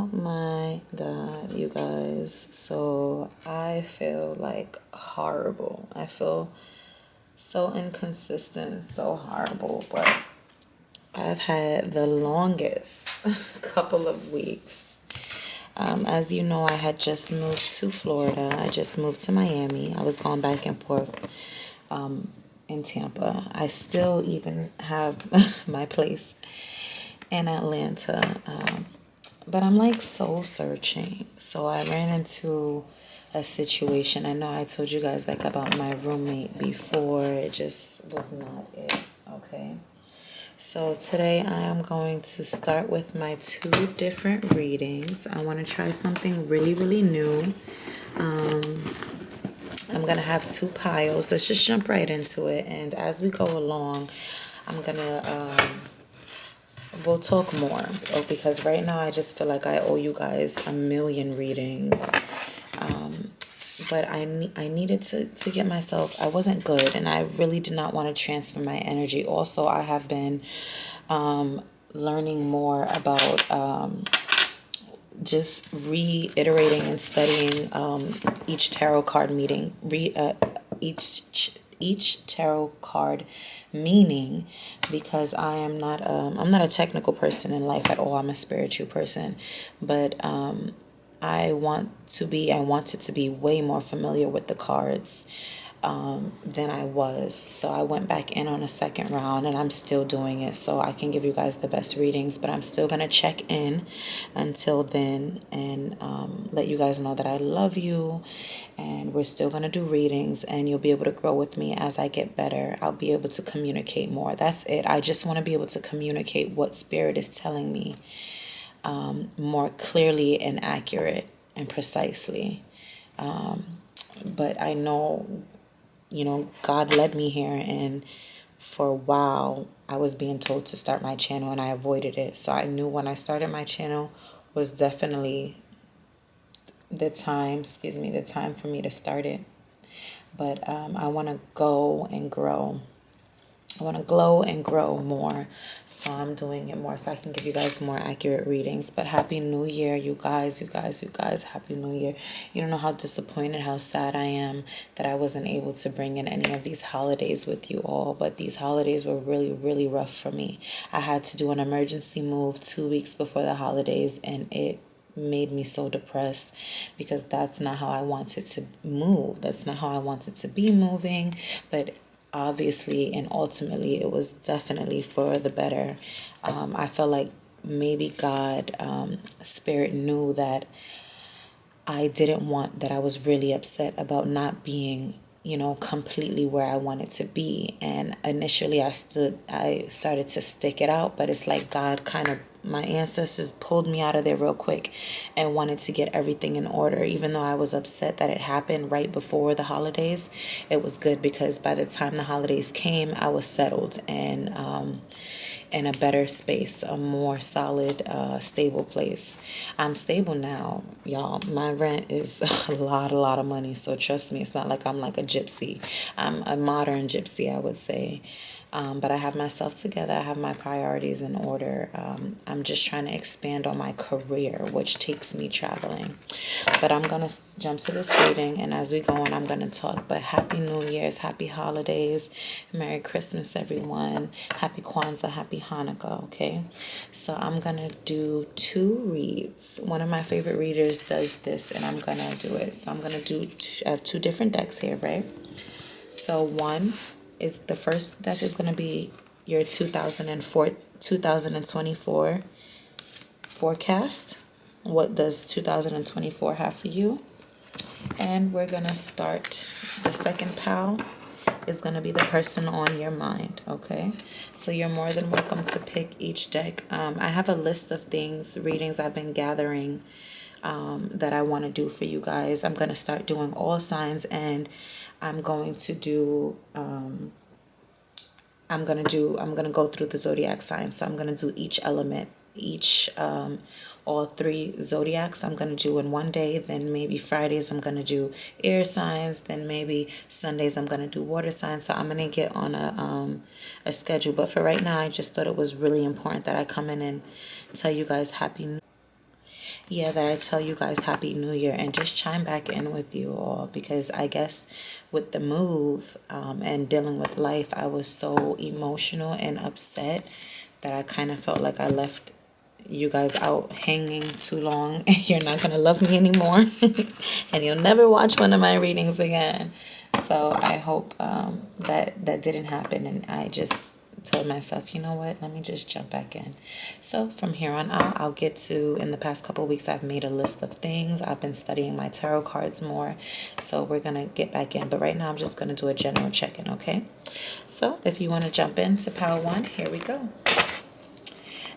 Oh my God, you guys. So I feel like horrible. I feel so inconsistent, so horrible. But I've had the longest couple of weeks. As you know, I had just moved to Florida. I just moved to Miami. I was going back and forth in Tampa. I still even have my place in Atlanta. But I'm like soul searching. So I ran into a situation. I know I told you guys like about my roommate before. It just was not it. Okay. So today I am going to start with my two different readings. I want to try something really, really new. I'm going to have two piles. Let's just jump right into it. And as we go along, I'm going to we'll talk more because right now I just feel like I owe you guys a million readings. But I needed to get myself, I wasn't good and I really did not want to transfer my energy. Also, I have been learning more about just reiterating and studying each tarot card meeting, each tarot card meaning, because I'm not a technical person in life at all. I'm a spiritual person, but I wanted to be way more familiar with the cards than I was. So I went back in on a second round and I'm still doing it so I can give you guys the best readings, but I'm still going to check in until then and let you guys know that I love you, and we're still going to do readings and you'll be able to grow with me as I get better. I'll be able to communicate more. That's it. I just want to be able to communicate what spirit is telling me more clearly and accurate and precisely. But I know, God led me here, and for a while I was being told to start my channel and I avoided it. So I knew when I started my channel was definitely the time for me to start it. But I want to go and grow. I want to glow and grow more. So I'm doing it more so I can give you guys more accurate readings. But Happy New Year, you guys. Happy New Year. You don't know how disappointed, how sad I am that I wasn't able to bring in any of these holidays with you all. But these holidays were really, really rough for me. I had to do an emergency move 2 weeks before the holidays, and it made me so depressed because that's not how I wanted to move. That's not how I wanted to be moving. But obviously and ultimately it was definitely for the better. I felt like maybe God, spirit knew that I didn't want, that I was really upset about not being, completely where I wanted to be. And initially I started to stick it out, but it's like God kind of, my ancestors pulled me out of there real quick and wanted to get everything in order. Even though I was upset that it happened right before the holidays, it was good because by the time the holidays came, I was settled and in a better space, a more solid, stable place. I'm stable now, y'all. My rent is a lot of money. So trust me, it's not like I'm like a gypsy. I'm a modern gypsy, I would say. But I have myself together. I have my priorities in order. I'm just trying to expand on my career, which takes me traveling. But I'm going to jump to this reading, and as we go on, I'm going to talk. But Happy New Year's, Happy Holidays, Merry Christmas, everyone. Happy Kwanzaa, Happy Hanukkah, okay? So I'm going to do two reads. One of my favorite readers does this, and I'm going to do it. So I'm going to do, I have two different decks here, right? So the first deck is going to be your 2024 forecast. What does 2024 have for you? And we're going to start. The second pile is going to be the person on your mind, okay? So you're more than welcome to pick each deck. I have a list of readings I've been gathering that I want to do for you guys. I'm going to start doing all signs, and I'm going to do I'm going to go through the zodiac signs. So I'm going to do each element, all three zodiacs I'm going to do in one day. Then maybe Fridays I'm going to do air signs. Then maybe Sundays I'm going to do water signs. So I'm going to get on a schedule. But for right now, I just thought it was really important that I come in and tell you guys yeah, that I tell you guys Happy New Year and just chime back in with you all, because I guess with the move and dealing with life, I was so emotional and upset that I kind of felt like I left you guys out hanging too long. You're not going to love me anymore. And you'll never watch one of my readings again. So I hope that didn't happen. And I just told myself, you know what, let me just jump back in. So from here on out, I'll get to, in the past couple of weeks, I've made a list of things. I've been studying my tarot cards more. So we're going to get back in. But right now, I'm just going to do a general check-in, okay? So if you want to jump into Pile 1, here we go.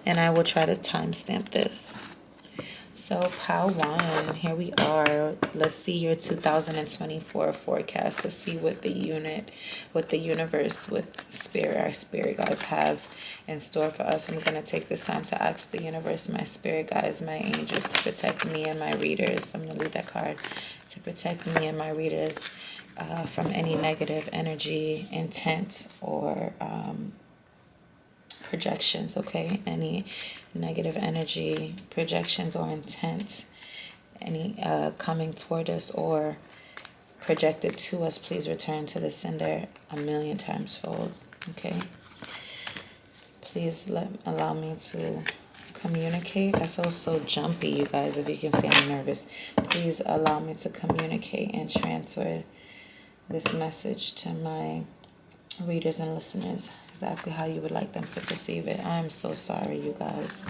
And I will try to timestamp this. So Pile 1, here we are. Let's see your 2024 forecast. Let's see what the universe, with spirit, our spirit guides have in store for us. I'm going to take this time to ask the universe, my spirit guides, my angels, to protect me and my readers. I'm going to leave that card. To protect me and my readers from any negative energy, intent, or projections, okay? Any negative energy, projections, or intent, any coming toward us or projected to us, please return to the sender 1,000,000 times fold, okay? Please allow me to communicate. I feel so jumpy, you guys. If you can see, I'm nervous. Please allow me to communicate and transfer this message to my readers and listeners exactly how you would like them to perceive it. I am so sorry, you guys,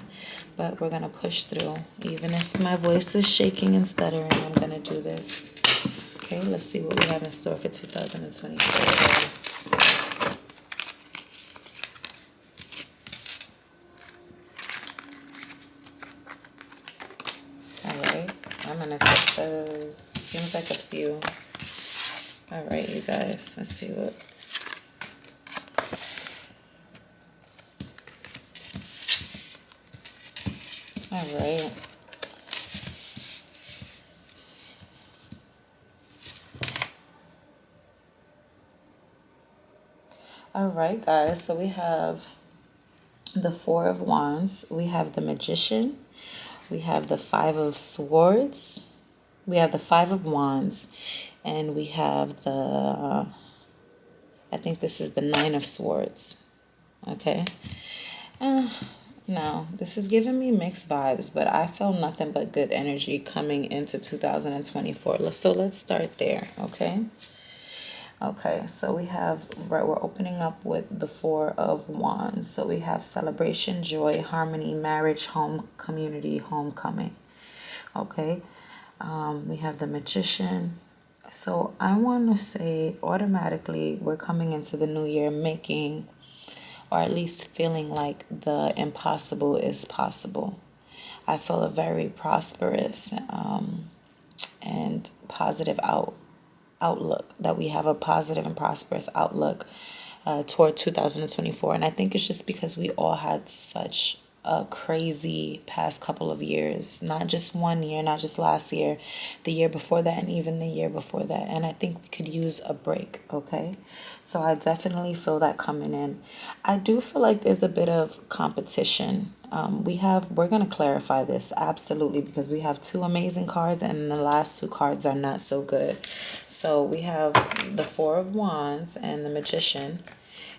but we're gonna push through. Even if my voice is shaking and stuttering, I'm gonna do this. Okay, let's see what we have in store for 2024. All right, I'm gonna take those. Seems like a few. All right, you guys, let's see what. All right. All right, guys. So we have the Four of Wands. We have the Magician. We have the Five of Swords. We have the Five of Wands. And we have the, I think this is the Nine of Swords. Okay. No, this is giving me mixed vibes, but I feel nothing but good energy coming into 2024. So let's start there, okay? Okay, so we have, right, we're opening up with the Four of Wands. So we have celebration, joy, harmony, marriage, home, community, homecoming. Okay, we have the Magician. So I want to say automatically we're coming into the new year making, or at least feeling like the impossible is possible. I feel a very prosperous and positive outlook, that we have a positive and prosperous outlook toward 2024. And I think it's just because we all had such a crazy past couple of years, not just one year, not just last year, the year before that, and even the year before that. And I think we could use a break, okay? So I definitely feel that coming in. I do feel like there's a bit of competition. We're going to clarify this, absolutely, because we have two amazing cards and the last two cards are not so good. So we have the Four of Wands and the Magician.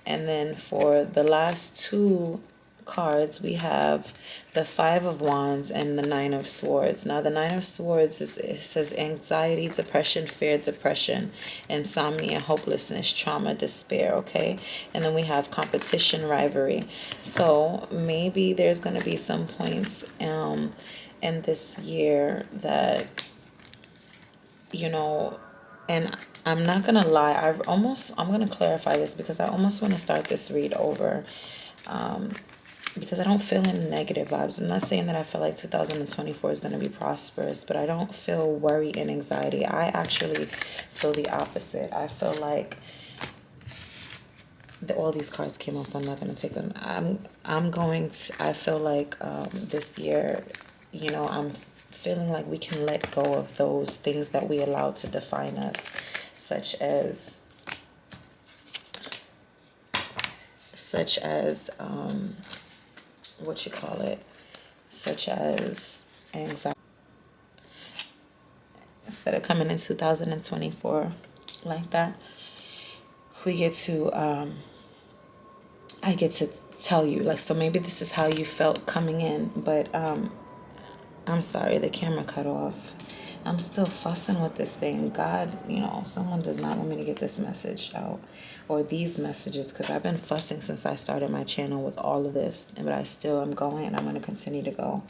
And then for the last two cards, we have the Five of Wands and the Nine of Swords. Now the Nine of Swords it says anxiety, depression, fear, depression, insomnia, hopelessness, trauma, despair. Okay, and then we have competition, rivalry. So maybe there's going to be some points in this year that, you know, and I'm not gonna lie, I'm gonna clarify this because I almost want to start this read over, because I don't feel any negative vibes. I'm not saying that I feel like 2024 is going to be prosperous, but I don't feel worry and anxiety. I actually feel the opposite. I feel like all these cards came out, so I'm not going to take them. I feel like this year, you know, I'm feeling like we can let go of those things that we allow to define us, such as what you call it, such as anxiety. that are coming in 2024 like that, we get to I get to tell you, like, so maybe this is how you felt coming in, but I'm sorry, the camera cut off. I'm still fussing with this thing. God, someone does not want me to get this message out, or these messages, because I've been fussing since I started my channel with all of this, but I still am going, and I'm going to continue to go.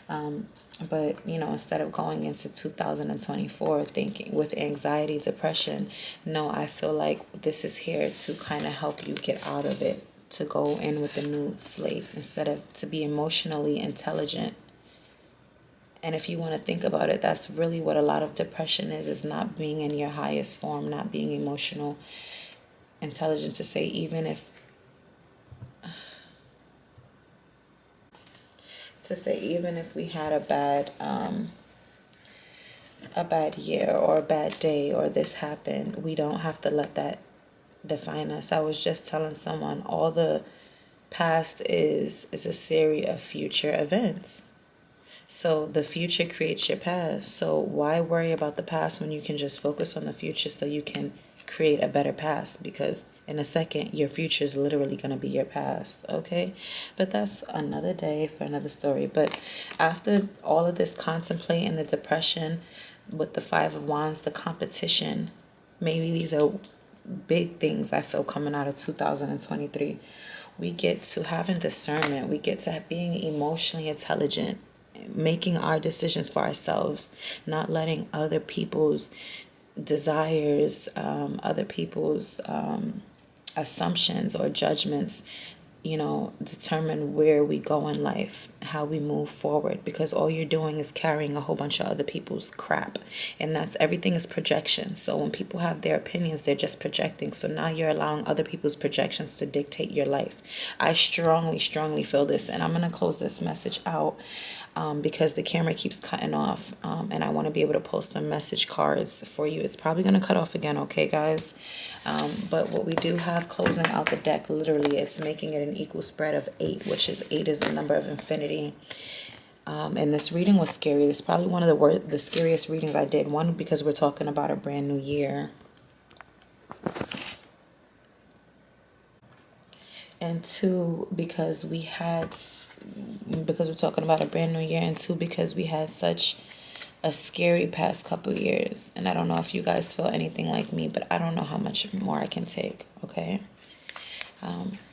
But, instead of going into 2024 thinking with anxiety, depression, no, I feel like this is here to kind of help you get out of it, to go in with a new slate, instead of to be emotionally intelligent. And if you want to think about it, that's really what a lot of depression is not being in your highest form, not being emotional intelligent, to say even if we had a bad year or a bad day, or this happened, we don't have to let that define us. I was just telling someone, all the past is a series of future events. So the future creates your past. So why worry about the past when you can just focus on the future so you can create a better past? Because in a second, your future is literally going to be your past, okay? But that's another day for another story. But after all of this contemplating, the depression with the Five of Wands, the competition, maybe these are big things I feel coming out of 2023. We get to having discernment. We get to being emotionally intelligent, making our decisions for ourselves, not letting other people's desires, other people's assumptions or judgments, determine where we go in life, how we move forward, because all you're doing is carrying a whole bunch of other people's crap, and that's everything is projection. So when people have their opinions, they're just projecting. So now you're allowing other people's projections to dictate your life. I strongly feel this, and I'm going to close this message out because the camera keeps cutting off, and I want to be able to post some message cards for you. It's probably going to cut off again, okay, guys? But what we do have closing out the deck, literally, it's making it an equal spread of 8, which is 8 is the number of infinity. And this reading was scary. It's probably one of the scariest readings I did. One, because we're talking about a brand new year. And 2, because we're talking about a brand new year. And 2, because we had such a scary past couple years. And I don't know if you guys feel anything like me, but I don't know how much more I can take, okay?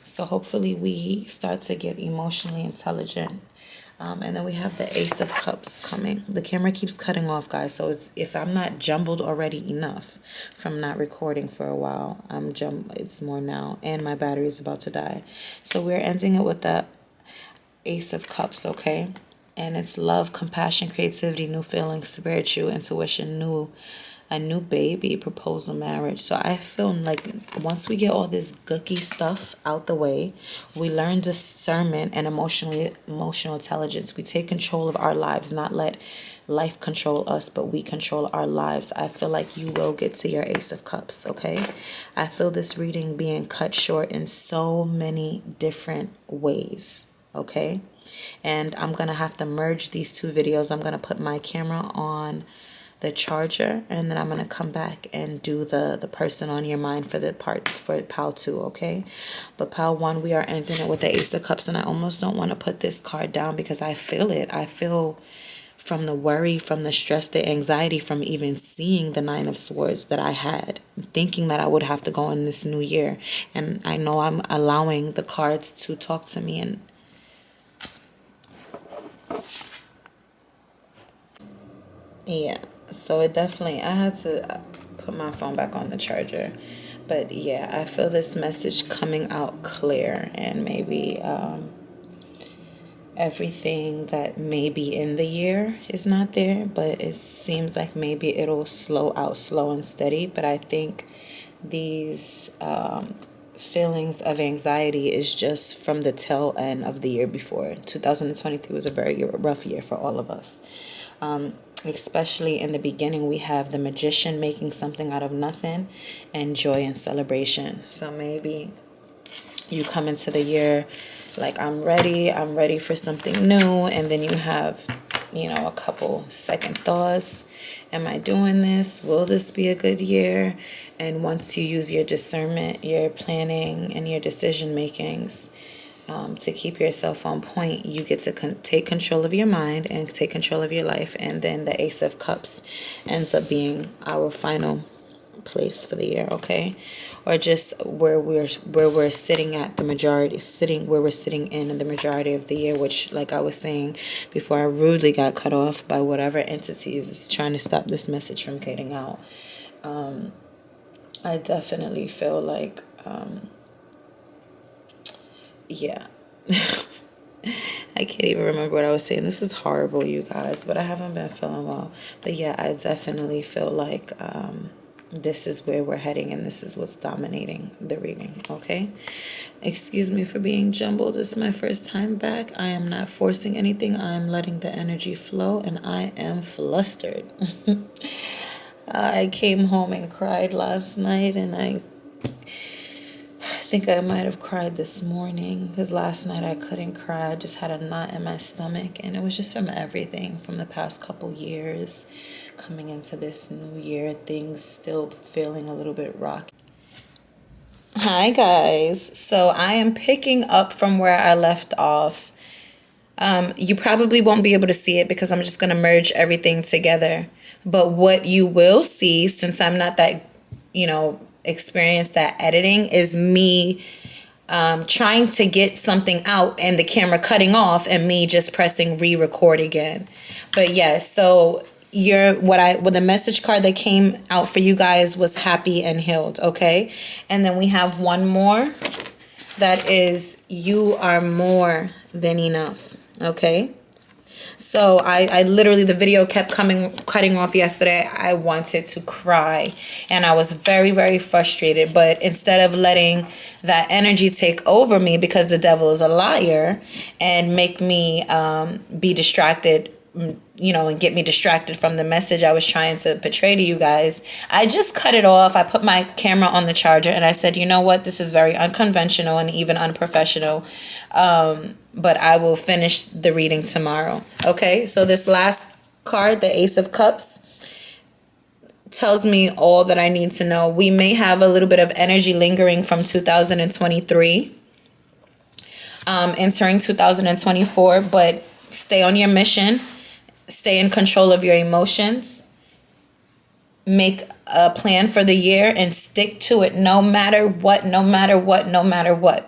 So hopefully we start to get emotionally intelligent. And then we have the Ace of Cups coming. The camera keeps cutting off, guys. So if I'm not jumbled already enough from not recording for a while, it's more now. And my battery is about to die. So we're ending it with the Ace of Cups, okay? And it's love, compassion, creativity, new feelings, spiritual, intuition, a new baby, proposal, marriage. So I feel like once we get all this gooky stuff out the way, we learn discernment and emotional intelligence. We take control of our lives, not let life control us, but we control our lives. I feel like you will get to your Ace of Cups, okay? I feel this reading being cut short in so many different ways, okay? And I'm going to have to merge these two videos. I'm going to put my camera on the charger, and then I'm going to come back and do the person on your mind for pile 2, okay? But pile 1, we are ending it with the Ace of Cups, and I almost don't want to put this card down because I feel it. I feel from the worry, from the stress, the anxiety, from even seeing the Nine of Swords that I had, thinking that I would have to go in this new year. And I know I'm allowing the cards to talk to me, and yeah, so it definitely, I had to put my phone back on the charger. But yeah, I feel this message coming out clear, and maybe everything that may be in the year is not there, but it seems like maybe it'll slow out, slow and steady. But I think these feelings of anxiety is just from the tail end of the year before. 2023 was a very rough year for all of us. Especially in the beginning, we have the Magician making something out of nothing, and joy and celebration. So maybe you come into the year like, I'm ready for something new, and then you have a couple second thoughts. Am I doing this? Will this be a good year? And once you use your discernment, your planning, and your decision makings to keep yourself on point, you get to take control of your mind and take control of your life. And then the Ace of Cups ends up being our final place for the year, okay? Or just where we're sitting at the majority, where we're sitting in the majority of the year, which, like I was saying before, I rudely got cut off by whatever entity is trying to stop this message from getting out. I definitely feel like yeah. I can't even remember what I was saying. This is horrible, you guys, but I haven't been feeling well. But yeah, I definitely feel like this is where we're heading, and this is what's dominating the reading, okay? Excuse me for being jumbled. This is my first time back. I am not forcing anything. I am letting the energy flow, and I am flustered. I came home and cried last night, and I think I might have cried this morning, because last night I couldn't cry. I just had a knot in my stomach, and it was just from everything from the past couple years. Coming into this new year, things still feeling a little bit rocky. Hi guys, so I am picking up from where I left off. You probably won't be able to see it because I'm just going to merge everything together. But what you will see, since I'm not that, experienced at editing, is me trying to get something out and the camera cutting off and me just pressing re-record again. But yes, so the message card that came out for you guys was happy and healed, okay? And then we have one more that is you are more than enough, okay? So I literally, the video kept cutting off yesterday. I wanted to cry and I was very, very frustrated. But instead of letting that energy take over me, because the devil is a liar, and make me be distracted, and get me distracted from the message I was trying to portray to you guys, I just cut it off. I put my camera on the charger and I said, you know what? This is very unconventional and even unprofessional. But I will finish the reading tomorrow. Okay, so this last card, the Ace of Cups, tells me all that I need to know. We may have a little bit of energy lingering from 2023, entering 2024, but stay on your mission. Stay in control of your emotions. Make a plan for the year and stick to it no matter what,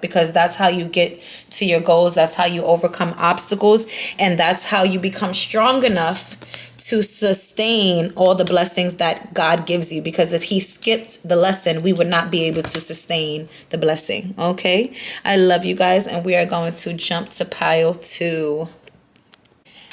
because that's how you get to your goals. That's how you overcome obstacles. And that's how you become strong enough to sustain all the blessings that God gives you. Because if he skipped the lesson, we would not be able to sustain the blessing. Okay? I love you guys. And we are going to jump to pile 2.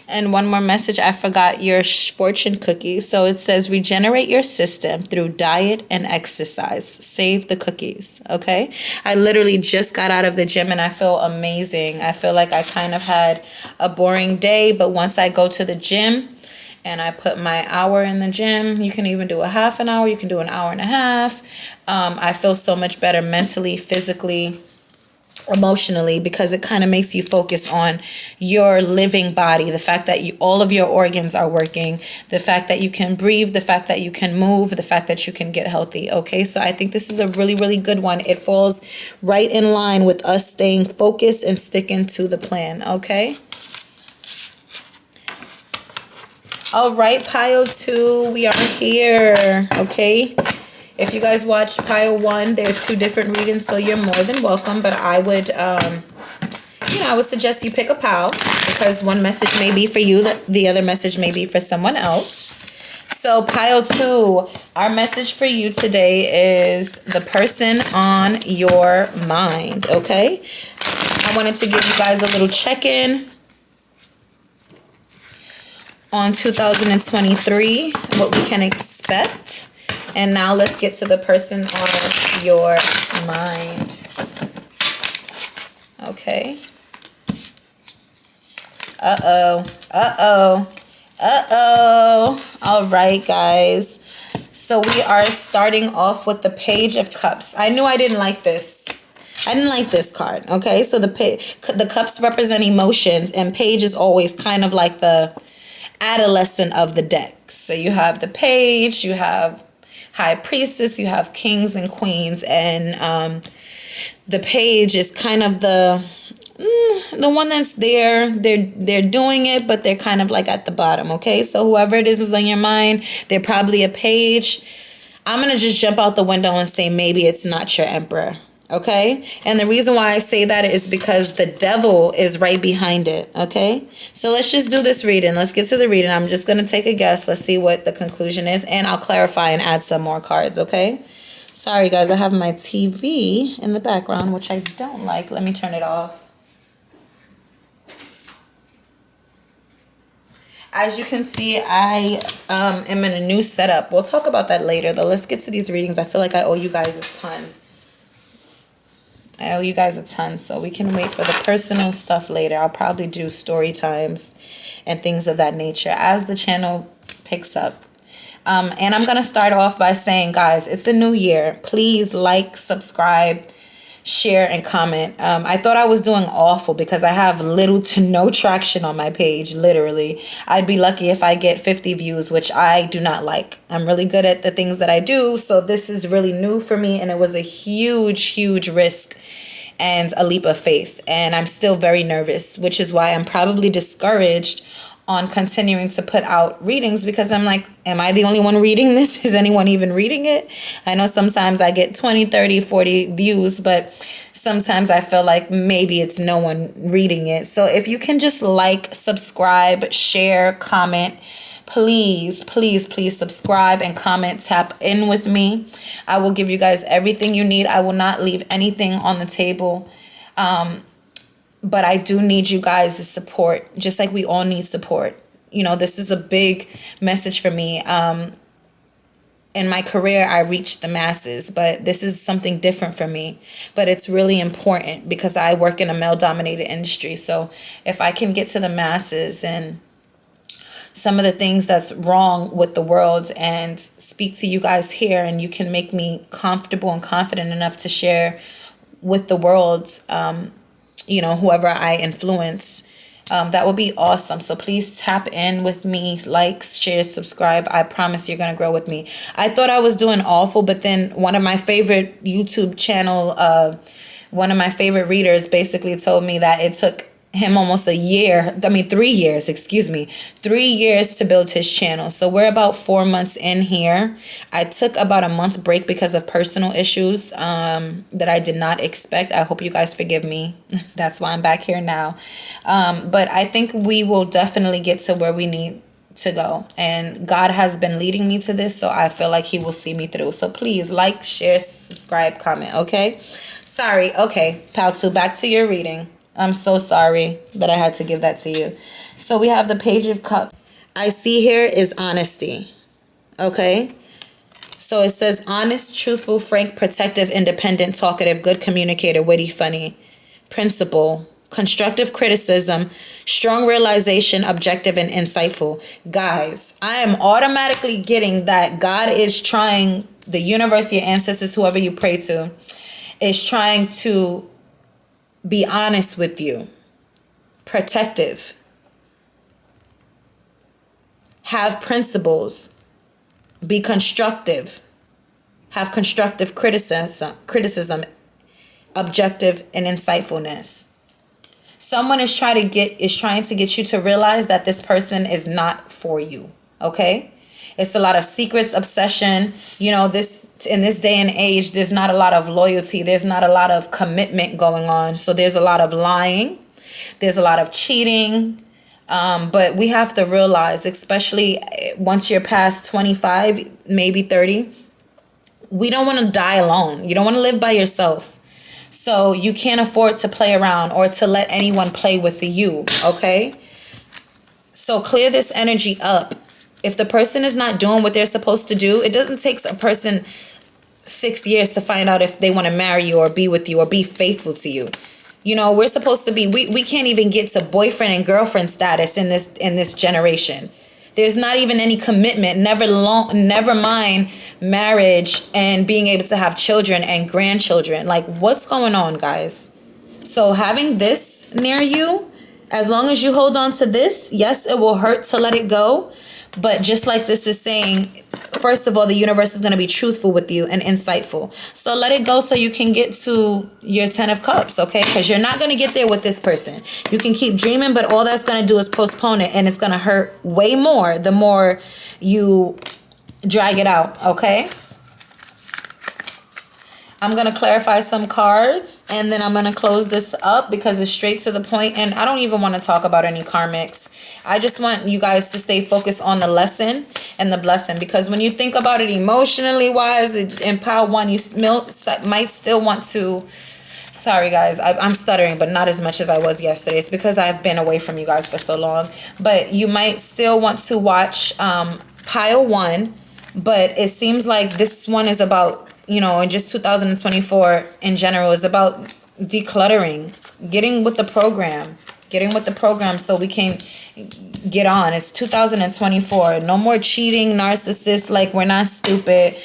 And one more message, I forgot your fortune cookie. So it says, regenerate your system through diet and exercise. Save the cookies, okay? I literally just got out of the gym and I feel amazing. I feel like I kind of had a boring day, but once I go to the gym and I put my hour in the gym, you can even do a half an hour, you can do an hour and a half. I feel so much better mentally, physically, emotionally, because it kind of makes you focus on your living body, the fact that all of your organs are working, the fact that you can breathe, the fact that you can move, the fact that you can get healthy. Okay, so I think this is a really, really good one. It falls right in line with us staying focused and sticking to the plan. Okay. All right, pile 2, we are here. Okay. If you guys watched pile 1, there are 2 different readings, so you're more than welcome. But I would, I would suggest you pick a pile, because one message may be for you, the other message may be for someone else. So pile 2, our message for you today is the person on your mind, okay? I wanted to give you guys a little check-in on 2023, what we can expect. And now let's get to the person on your mind. Okay. All right, guys. So we are starting off with the Page of Cups. I knew I didn't like this. I didn't like this card. Okay, so the cups represent emotions, and page is always kind of like adolescent of the deck. So you have the page, you have high priestess, you have kings and queens, and the page is kind of the one that's there. They're doing it, but they're kind of like at the bottom. Okay, so whoever it is on your mind, they're probably a page. I'm gonna just jump out the window and say maybe it's not your emperor. Okay, and the reason why I say that is because the devil is right behind it. Okay, so let's just do this reading. Let's get to the reading. I'm just gonna take a guess. Let's see what the conclusion is, and I'll clarify and add some more cards. Okay, sorry guys, I have my TV in the background, which I don't like. Let me turn it off. As you can see, I am in a new setup. We'll talk about that later, though. Let's get to these readings. I feel like I owe you guys a ton. So we can wait for the personal stuff later. I'll probably do story times and things of that nature as the channel picks up. And I'm going to start off by saying, guys, it's a new year. Please like, subscribe, share, and comment. I thought I was doing awful because I have little to no traction on my page. Literally, I'd be lucky if I get 50 views, which I do not like. I'm really good at the things that I do, so this is really new for me, and it was a huge risk and a leap of faith, and I'm still very nervous, which is why I'm probably discouraged on continuing to put out readings, because I'm like, am I the only one reading this? Is anyone even reading it? I know sometimes I get 20, 30, 40 views, but sometimes I feel like maybe it's no one reading it. So if you can just like, subscribe, share, comment, please subscribe and comment, tap in with me. I will give you guys everything you need. I will not leave anything on the table. But I do need you guys' support, just like we all need support. You know, this is a big message for me. In my career, I reached the masses, but this is something different for me. But it's really important because I work in a male-dominated industry. So if I can get to the masses and some of the things that's wrong with the world and speak to you guys here, and you can make me comfortable and confident enough to share with the world, you know, whoever I influence, that would be awesome. So please tap in with me, like, share, subscribe. I promise you're going to grow with me. I thought I was doing awful, but then one of my favorite YouTube channel, one of my favorite readers basically told me that it took him almost 3 years, 3 years to build his channel. So we're about 4 months in here. I took about a month break because of personal issues that I did not expect. I hope you guys forgive me. That's why I'm back here now. But I think we will definitely get to where we need to go. And God has been leading me to this, so I feel like he will see me through. So please like, share, subscribe, comment, okay? Sorry. Okay, Pal2, back to your reading. I'm so sorry that I had to give that to you. So we have the Page of Cups. I see here is honesty. Okay. So it says honest, truthful, frank, protective, independent, talkative, good communicator, witty, funny, principle, constructive criticism, strong realization, objective, and insightful. Guys, I am automatically getting that God is trying, the universe, your ancestors, whoever you pray to, is trying to be honest with you, protective, have principles, be constructive, have constructive criticism, objective, and insightfulness. Someone is trying to get you to realize that this person is not for you. Okay? It's a lot of secrets, obsession. You know, in this day and age, there's not a lot of loyalty. There's not a lot of commitment going on. So there's a lot of lying. There's a lot of cheating. But we have to realize, especially once you're past 25, maybe 30, we don't want to die alone. You don't want to live by yourself. So you can't afford to play around or to let anyone play with you. Okay? So clear this energy up. If the person is not doing what they're supposed to do, it doesn't take a person 6 years to find out if they want to marry you or be with you or be faithful to you. You know, we're supposed to be, we can't even get to boyfriend and girlfriend status in this generation. There's not even any commitment, never mind marriage and being able to have children and grandchildren. Like, what's going on, guys? So having this near you As long as you hold on to this, yes, it will hurt to let it go. But just like this is saying, first of all, the universe is going to be truthful with you and insightful. So let it go so you can get to your 10 of cups, okay? Because you're not going to get there with this person. You can keep dreaming, but all that's going to do is postpone it. And it's going to hurt way more the more you drag it out, okay? I'm going to clarify some cards, and then I'm going to close this up because it's straight to the point, and I don't even want to talk about any karmics. I just want you guys to stay focused on the lesson and the blessing, because when you think about it emotionally wise, in pile 1, you might still want to... Sorry, guys. I'm stuttering, but not as much as I was yesterday. It's because I've been away from you guys for so long. But you might still want to watch pile 1, but it seems like this one is about... in just 2024 in general is about decluttering, getting with the program so we can get on. It's 2024. No more cheating, narcissists. Like, we're not stupid.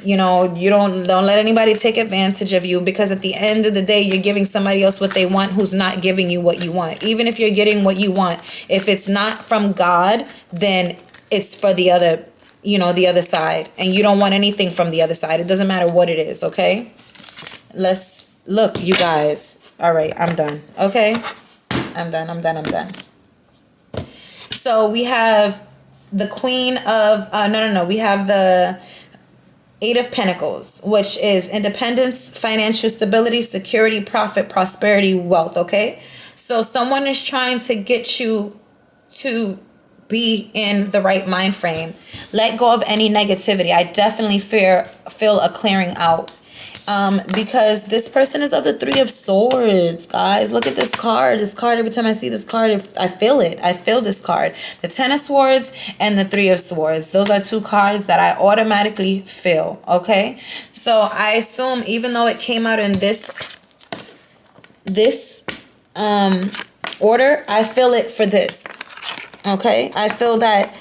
You don't let anybody take advantage of you, because at the end of the day, you're giving somebody else what they want who's not giving you what you want. Even if you're getting what you want, if it's not from God, then it's for the other the other side, and you don't want anything from the other side. It doesn't matter what it is, okay? Let's look, you guys. All right, I'm done. Okay? I'm done. So we have the Queen of we have the 8 of Pentacles, which is independence, financial stability, security, profit, prosperity, wealth, okay? So someone is trying to get you to be in the right mind frame. Let go of any negativity. I definitely feel a clearing out. Because this person is of the 3 of Swords, guys. Look at this card. Every time I see this card, I feel it. I feel this card. The 10 of Swords and the 3 of Swords. Those are 2 cards that I automatically feel, okay? So I assume, even though it came out in this order, I feel it for this. Okay, I feel that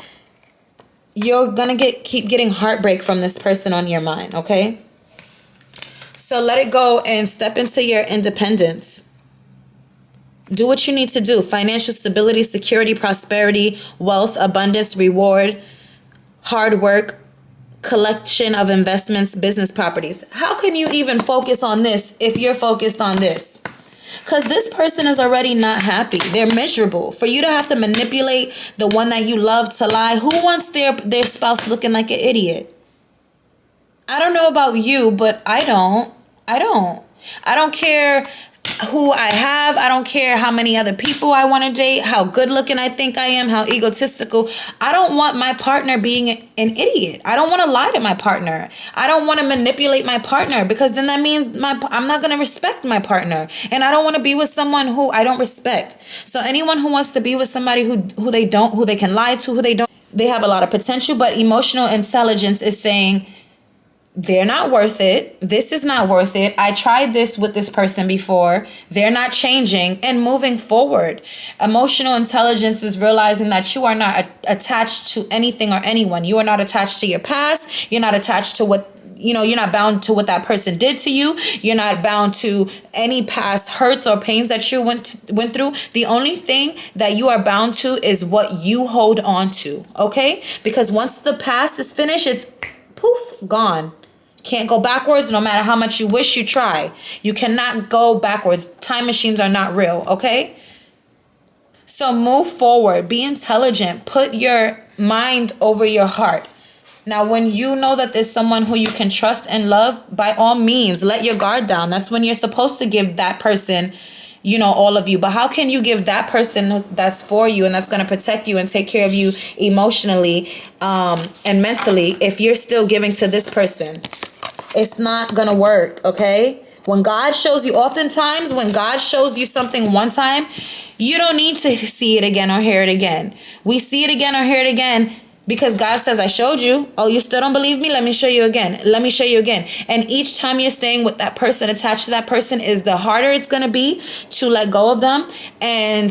you're gonna keep getting heartbreak from this person on your mind, okay? So let it go and step into your independence. Do what you need to do. Financial stability, security, prosperity, wealth, abundance, reward, hard work, collection of investments, business properties. How can you even focus on this if you're focused on this? Because this person is already not happy. They're miserable. For you to have to manipulate the one that you love to lie. Who wants their spouse looking like an idiot? I don't know about you, but I don't. I don't care who I have. I don't care how many other people I want to date, how good looking I think I am, how egotistical. I don't want my partner being an idiot. I don't want to lie to my partner. I don't want to manipulate my partner, because then that means I'm not going to respect my partner. And I don't want to be with someone who I don't respect. So anyone who wants to be with somebody who they can lie to, who they don't, they have a lot of potential, but emotional intelligence is saying, they're not worth it. This is not worth it. I tried this with this person before. They're not changing, and moving forward. Emotional intelligence is realizing that you are not attached to anything or anyone. You are not attached to your past. You're not attached to what, you're not bound to what that person did to you. You're not bound to any past hurts or pains that you went through. The only thing that you are bound to is what you hold on to, okay? Because once the past is finished, it's poof, gone. Can't go backwards no matter how much you wish you try. You cannot go backwards. Time machines are not real, okay? So move forward. Be intelligent. Put your mind over your heart. Now, when you know that there's someone who you can trust and love, by all means, let your guard down. That's when you're supposed to give that person, all of you. But how can you give that person that's for you and that's going to protect you and take care of you emotionally and mentally if you're still giving to this person? It's not going to work, okay? Oftentimes when God shows you something one time, you don't need to see it again or hear it again. We see it again or hear it again because God says, I showed you. Oh, you still don't believe me? Let me show you again. Let me show you again. And each time you're staying with that person, attached to that person, is the harder it's going to be to let go of them. And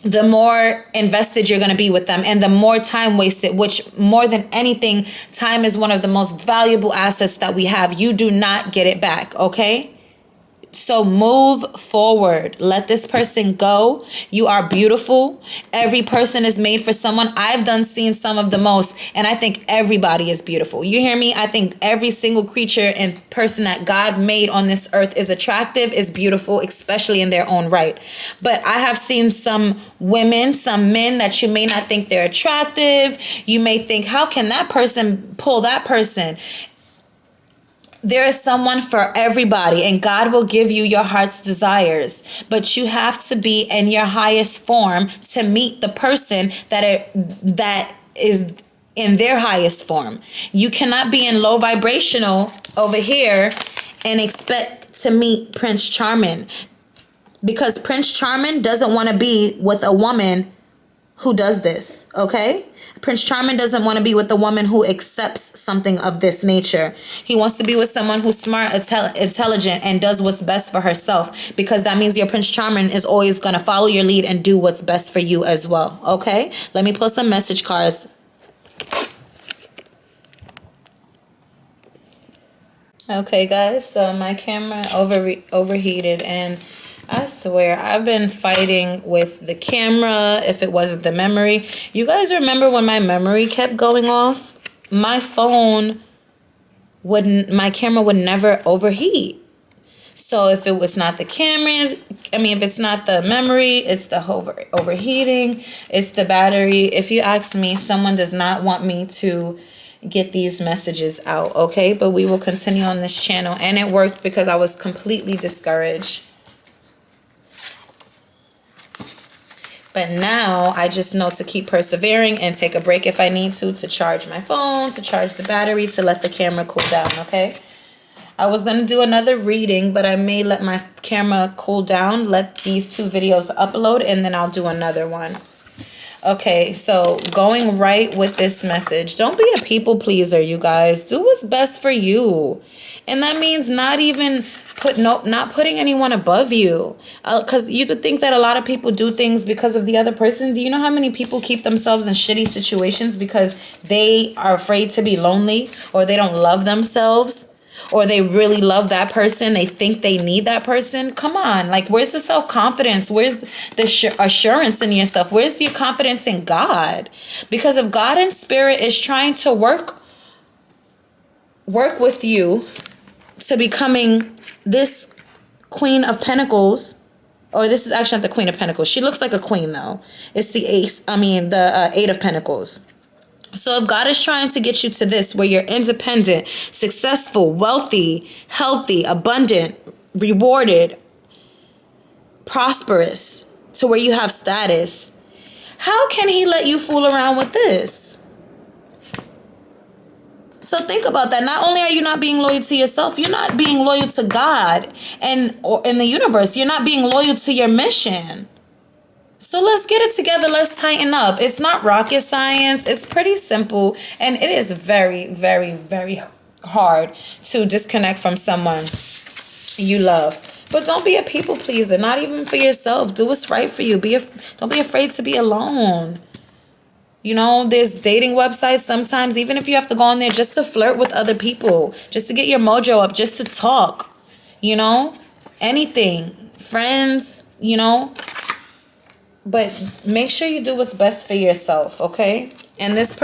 the more invested you're going to be with them, and the more time wasted, which more than anything, time is one of the most valuable assets that we have. You do not get it back, okay? So move forward. Let this person go. You are beautiful. Every person is made for someone. I've seen some of the most, and I think everybody is beautiful. You hear me? I think every single creature and person that God made on this earth is attractive, is beautiful, especially in their own right. But I have seen some women, some men that you may not think they're attractive. You may think, how can that person pull that person? There is someone for everybody, and God will give you your heart's desires. But you have to be in your highest form to meet the person that is in their highest form. You cannot be in low vibrational over here and expect to meet Prince Charming, because Prince Charming doesn't want to be with a woman who does this, okay? Prince Charming doesn't want to be with a woman who accepts something of this nature. He wants to be with someone who's smart, intelligent, and does what's best for herself, because that means your Prince Charming is always going to follow your lead and do what's best for you as well, okay? Let me pull some message cards. Okay, guys, so my camera overheated, and I swear I've been fighting with the camera if it wasn't the memory. You guys remember when my memory kept going off? My camera would never overheat. So if it was not the cameras, if it's not the memory, it's the overheating, it's the battery. If you ask me, someone does not want me to get these messages out, okay? But we will continue on this channel, and it worked because I was completely discouraged. But now I just know to keep persevering and take a break if I need to charge my phone, to charge the battery, to let the camera cool down, okay? I was going to do another reading, but I may let my camera cool down, let these 2 videos upload, and then I'll do another one. Okay, so going right with this message. Don't be a people pleaser, you guys. Do what's best for you. And that means not putting anyone above you. Because you could think that a lot of people do things because of the other person. Do you know how many people keep themselves in shitty situations because they are afraid to be lonely, or they don't love themselves, or they really love that person? They think they need that person. Come on. Like, where's the self-confidence? Where's the assurance in yourself? Where's your confidence in God? Because if God in spirit is trying to work with you to becoming this Queen of Pentacles, or this is actually not the Queen of Pentacles. She looks like a queen though. It's the Eight of Pentacles. So if God is trying to get you to this, where you're independent, successful, wealthy, healthy, abundant, rewarded, prosperous, to where you have status, how can he let you fool around with this? So think about that. Not only are you not being loyal to yourself, you're not being loyal to God or in the universe. You're not being loyal to your mission. So let's get it together. Let's tighten up. It's not rocket science. It's pretty simple. And it is very, very, very hard to disconnect from someone you love. But don't be a people pleaser, not even for yourself. Do what's right for you. Don't be afraid to be alone. You know, there's dating websites sometimes, even if you have to go on there just to flirt with other people, just to get your mojo up, just to talk, anything, friends, but make sure you do what's best for yourself, okay? And this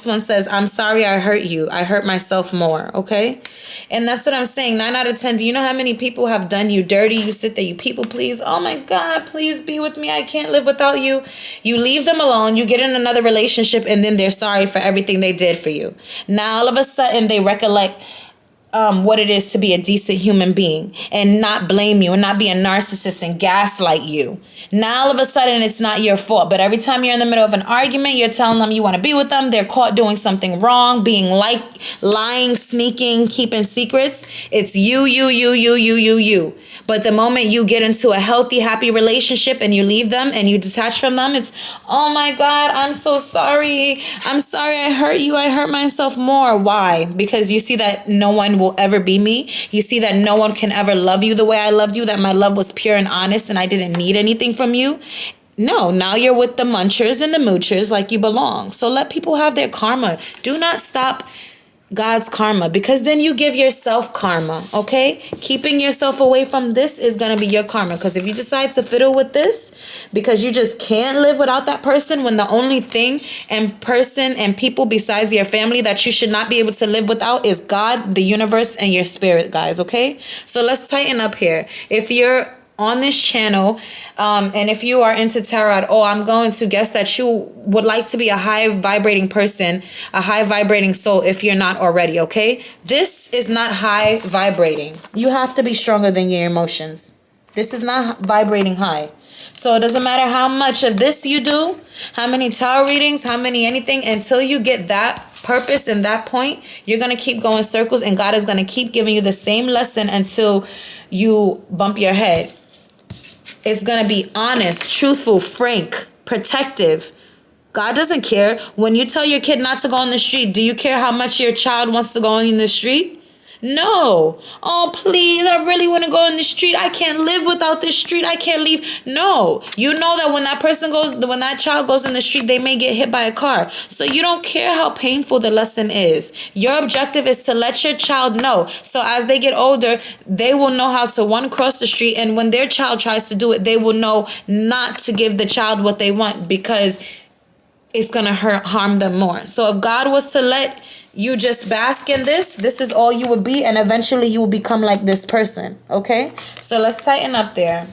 one says, I'm sorry I hurt you. I hurt myself more, okay? And that's what I'm saying. 9 out of 10. Do you know how many people have done you dirty? You sit there, you people please. Oh my God, please be with me. I can't live without you. You leave them alone. You get in another relationship, and then they're sorry for everything they did for you. Now all of a sudden they recollect what it is to be a decent human being, and not blame you, and not be a narcissist and gaslight you. Now all of a sudden it's not your fault, but every time you're in the middle of an argument, you're telling them you want to be with them, they're caught doing something wrong, being lying, sneaking, keeping secrets. It's you. But the moment you get into a healthy, happy relationship and you leave them and you detach from them, it's, oh my God, I'm so sorry. I'm sorry I hurt you. I hurt myself more. Why? Because you see that no one will ever be me. You see that no one can ever love you the way I loved you, that my love was pure and honest and I didn't need anything from you. No, now you're with the munchers and the moochers like you belong. So let people have their karma. Do not stop God's karma, because then you give yourself karma, okay? Keeping yourself away from this is going to be your karma, because if you decide to fiddle with this because you just can't live without that person, when the only thing and person and people besides your family that you should not be able to live without is God, the universe, and your spirit, guys, okay? So let's tighten up here. If you're on this channel, and if you are into tarot at all, I'm going to guess that you would like to be a high vibrating person, a high vibrating soul, if you're not already, okay? This is not high vibrating. You have to be stronger than your emotions. This is not vibrating high. So it doesn't matter how much of this you do, how many tarot readings, how many anything, until you get that purpose and that point, you're going to keep going circles, and God is going to keep giving you the same lesson until you bump your head. It's going to be honest, truthful, frank, protective. God doesn't care. When you tell your kid not to go on the street, do you care how much your child wants to go in the street? No. Oh, please, I really want to go in the street. I can't live without this street. I can't leave. No. You know that when that child goes in the street, they may get hit by a car. So you don't care how painful the lesson is. Your objective is to let your child know. So as they get older, they will know how to, one, cross the street. And when their child tries to do it, they will know not to give the child what they want, because it's going to harm them more. So if God was to let you just bask in this is all you would be, and eventually you will become like this person, okay? So let's tighten up there.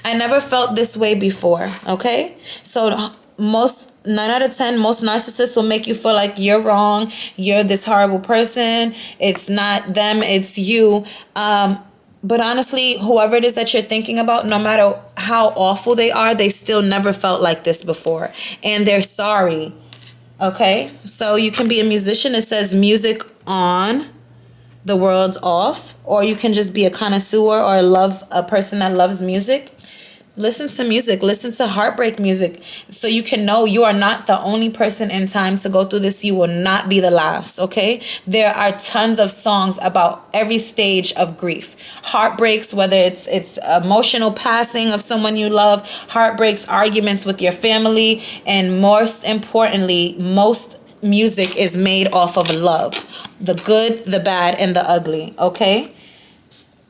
I never felt this way before, okay? So 9 out of 10, most narcissists will make you feel like you're wrong, you're this horrible person, it's not them, it's you. But honestly, whoever it is that you're thinking about, no matter how awful they are, they still never felt like this before. And they're sorry. Okay? So you can be a musician. It says music on, the world's off. Or you can just be a connoisseur or a person that loves music. Listen to music. Listen to heartbreak music, so you can know you are not the only person in time to go through this. You will not be the last, okay? There are tons of songs about every stage of grief. Heartbreaks, whether it's emotional passing of someone you love, heartbreaks, arguments with your family, and most importantly, most music is made off of love. The good, the bad, and the ugly, okay?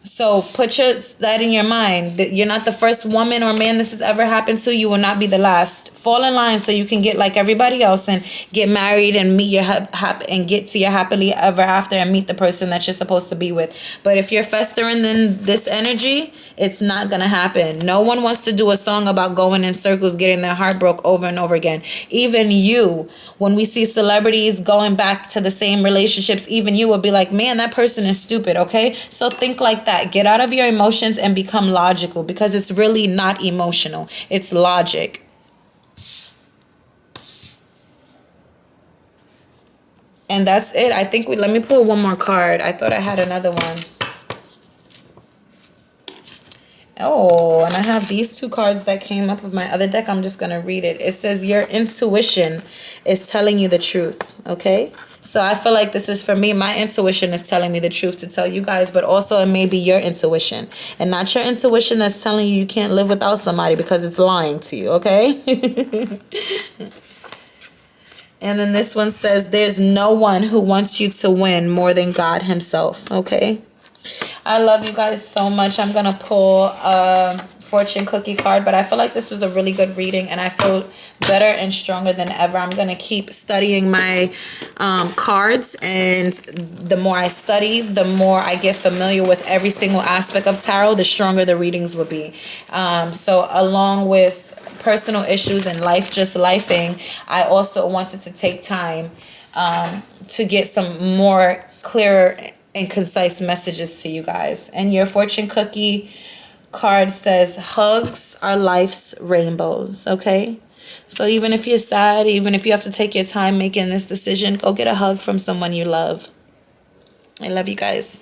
So put that in your mind, that you're not the first woman or man this has ever happened to. You will not be the last. Fall in line so you can get like everybody else and get married and meet your and get to your happily ever after and meet the person that you're supposed to be with. But if you're festering in this energy, it's not gonna happen. No one wants to do a song about going in circles, getting their heart broke over and over again. Even you, when we see celebrities going back to the same relationships, even you will be like, man, that person is stupid, okay? So think like that. Get out of your emotions and become logical, because it's really not emotional. It's logic. And that's it. I think let me pull one more card. I thought I had another one. Oh, and I have these two cards that came up of my other deck. I'm just going to read it. It says your intuition is telling you the truth, okay? So I feel like this is for me. My intuition is telling me the truth to tell you guys, but also it may be your intuition and not your intuition that's telling you can't live without somebody, because it's lying to you, okay? And then this one says there's no one who wants you to win more than God himself, okay? I love you guys so much. I'm going to pull a fortune cookie card, but I feel like this was a really good reading, and I feel better and stronger than ever. I'm going to keep studying my cards, and the more I study, the more I get familiar with every single aspect of tarot, the stronger the readings will be. So along with personal issues and life just lifing, I also wanted to take time to get some more clearer and concise messages to you guys. And your fortune cookie card says hugs are life's rainbows, okay? So even if you're sad, even if you have to take your time making this decision, go get a hug from someone you love. I love you guys.